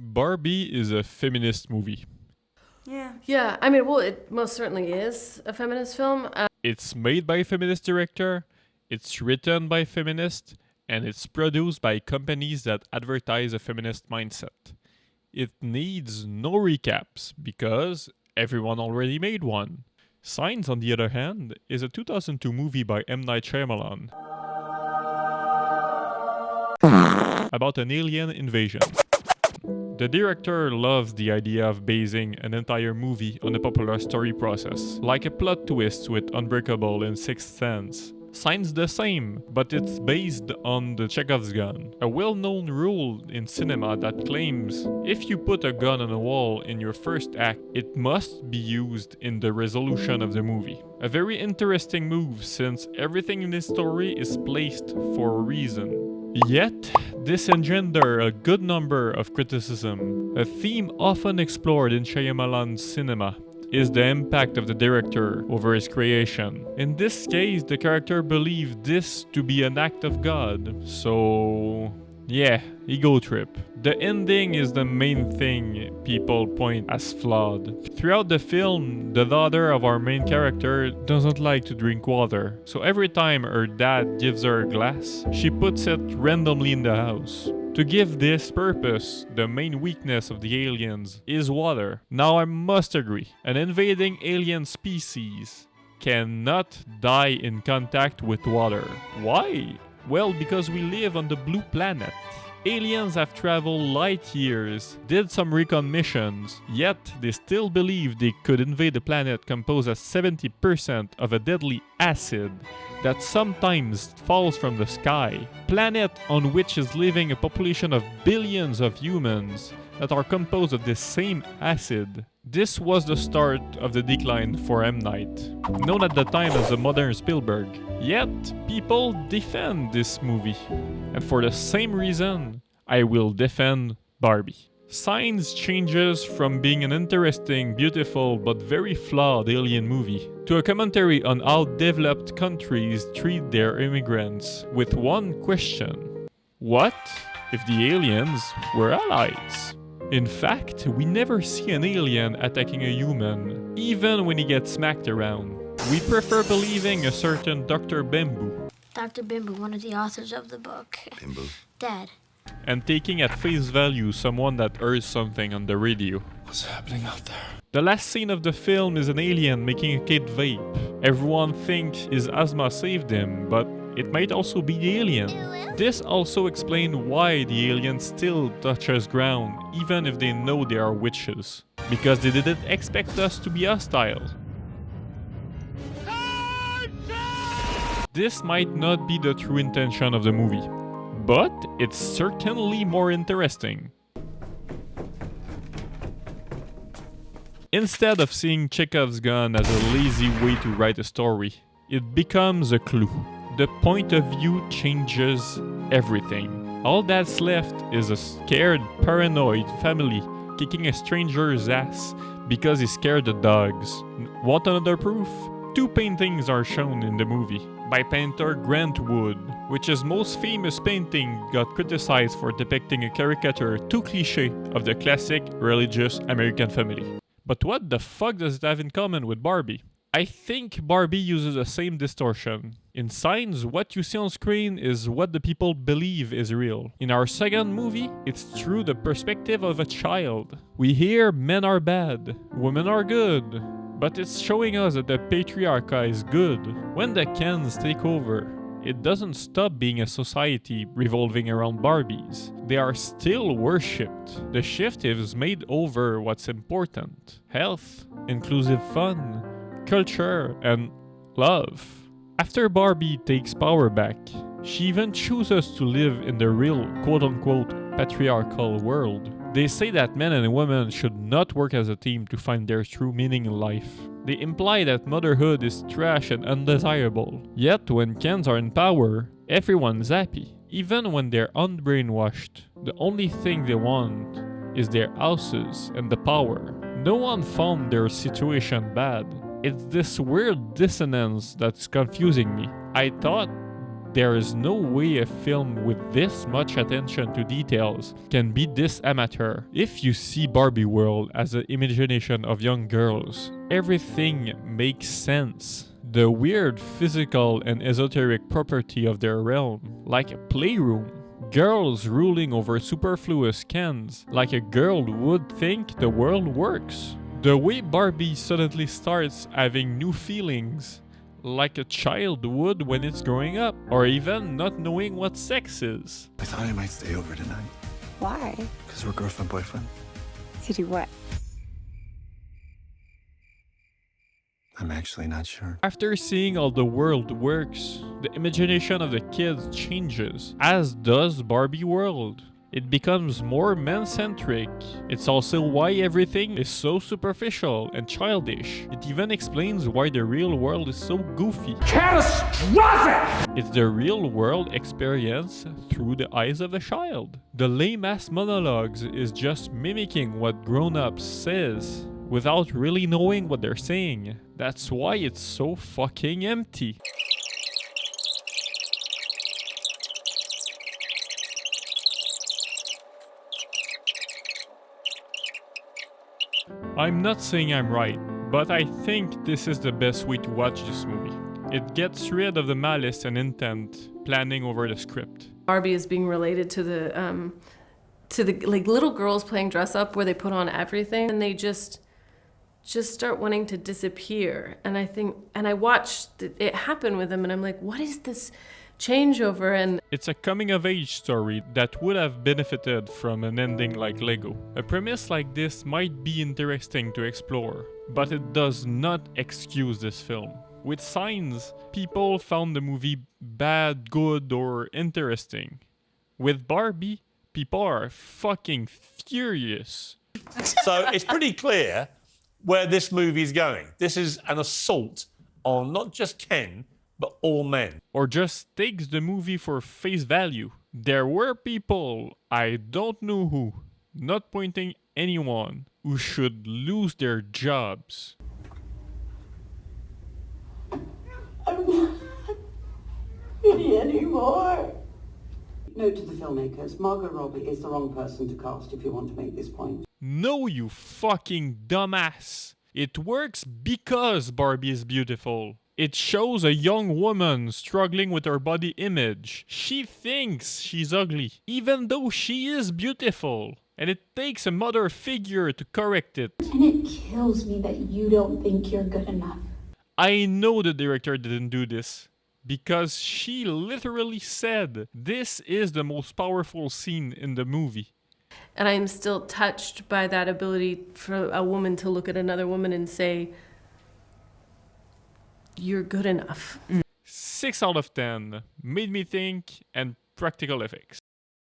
Barbie is a feminist movie. Yeah, I mean, well, it most certainly is a feminist film. It's made by a feminist director, it's written by feminists, and it's produced by companies that advertise a feminist mindset. It needs no recaps because everyone already made one. Signs, on the other hand, is a 2002 movie by M.Night about an alien invasion. The director loves the idea of basing an entire movie on a popular story process, like a plot twist with Unbreakable and Sixth Sense. Signs the same, but it's based on the Chekhov's gun, a well-known rule in cinema that claims if you put a gun on a wall in your first act, it must be used in the resolution of the movie. A very interesting move since everything in this story is placed for a reason. Yet, this engenders a good number of criticism. A theme often explored in Shyamalan's cinema is the impact of the director over his creation. In this case, the character believed this to be an act of God. So, yeah, ego trip. The ending is the main thing people point as flawed. Throughout the film, the daughter of our main character doesn't like to drink water. So every time her dad gives her a glass, she puts it randomly in the house. To give this purpose, the main weakness of the aliens is water. Now I must agree, an invading alien species cannot die in contact with water. Why? Well, because we live on the blue planet. Aliens have traveled light years, did some recon missions, yet they still believe they could invade a planet composed of 70% of a deadly acid that sometimes falls from the sky. Planet on which is living a population of billions of humans that are composed of this same acid. This was the start of the decline for M.Night, known at the time as the modern Spielberg. Yet, people defend this movie. And for the same reason, I will defend Barbie. Signs changes from being an interesting, beautiful, but very flawed alien movie to a commentary on how developed countries treat their immigrants with one question. What if the aliens were allies? In fact, we never see an alien attacking a human, even when he gets smacked around. We prefer believing a certain Dr. Bamboo. Dr. Bimbo, one of the authors of the book. Bimbo? Dad. And taking at face value someone that heard something on the radio. What's happening out there? The last scene of the film is an alien making a kid vape. Everyone thinks his asthma saved him, but it might also be the alien. This also explains why the alien still touches ground, even if they know they are witches. Because they didn't expect us to be hostile. This might not be the true intention of the movie, but it's certainly more interesting. Instead of seeing Chekhov's gun as a lazy way to write a story, it becomes a clue. The point of view changes everything. All that's left is a scared, paranoid family kicking a stranger's ass because he scared the dogs. Want another proof? Two paintings are shown in the movie by painter Grant Wood, which his most famous painting got criticized for depicting a caricature too cliché of the classic religious American family. But what the fuck does it have in common with Barbie? I think Barbie uses the same distortion. In Signs, what you see on screen is what the people believe is real. In our second movie, it's through the perspective of a child. We hear men are bad, women are good, but it's showing us that the patriarchy is good. When the Kens take over, it doesn't stop being a society revolving around Barbies. They are still worshipped. The shift is made over what's important. Health, inclusive fun, culture, and love. After Barbie takes power back, she even chooses to live in the real quote-unquote patriarchal world. They say that men and women should not work as a team to find their true meaning in life. They imply that motherhood is trash and undesirable. Yet when Kens are in power, everyone's happy. Even when they're unbrainwashed, the only thing they want is their houses and the power. No one found their situation bad. It's this weird dissonance that's confusing me. I thought There is no way a film with this much attention to details can be this amateur. If you see Barbie world as an imagination of young girls, everything makes sense. The weird physical and esoteric property of their realm, like a playroom. Girls ruling over superfluous cans, like a girl would think the world works. The way Barbie suddenly starts having new feelings, like a child would when it's growing up, or even not knowing what sex is. I thought I might stay over tonight. Why? Because we're girlfriend-boyfriend. To do what? I'm actually not sure. After seeing how the world works, the imagination of the kids changes, as does Barbie world. It becomes more man-centric. It's also why everything is so superficial and childish. It even explains why the real world is so goofy. Catastrophic! It's the real world experience through the eyes of a child. The lame-ass monologues is just mimicking what grown-ups says without really knowing what they're saying. That's why it's so fucking empty. I'm not saying I'm right, but I think this is the best way to watch this movie. It gets rid of the malice and intent planning over the script. Barbie is being related to the like little girls playing dress up where they put on everything and they just start wanting to disappear. And I watched it happen with them and I'm like, what is this changeover? And it's a coming-of-age story that would have benefited from an ending like Lego. A premise like this might be interesting to explore, but it does not excuse this film. With Signs, people found the movie bad, good, or interesting. With Barbie, people are fucking furious. So it's pretty clear where this movie is going. This is an assault on not just Ken, but all men. Or just takes the movie for face value. There were people, I don't know who, not pointing anyone, who should lose their jobs. I'm not pretty anymore. Note to the filmmakers, Margot Robbie is the wrong person to cast if you want to make this point. No, you fucking dumbass. It works because Barbie is beautiful. It shows a young woman struggling with her body image. She thinks she's ugly, even though she is beautiful. And it takes a mother figure to correct it. And it kills me that you don't think you're good enough. I know the director didn't do this, because she literally said this is the most powerful scene in the movie. And I'm still touched by that ability for a woman to look at another woman and say, you're good enough. 6 out of 10, made me think, and practical effects.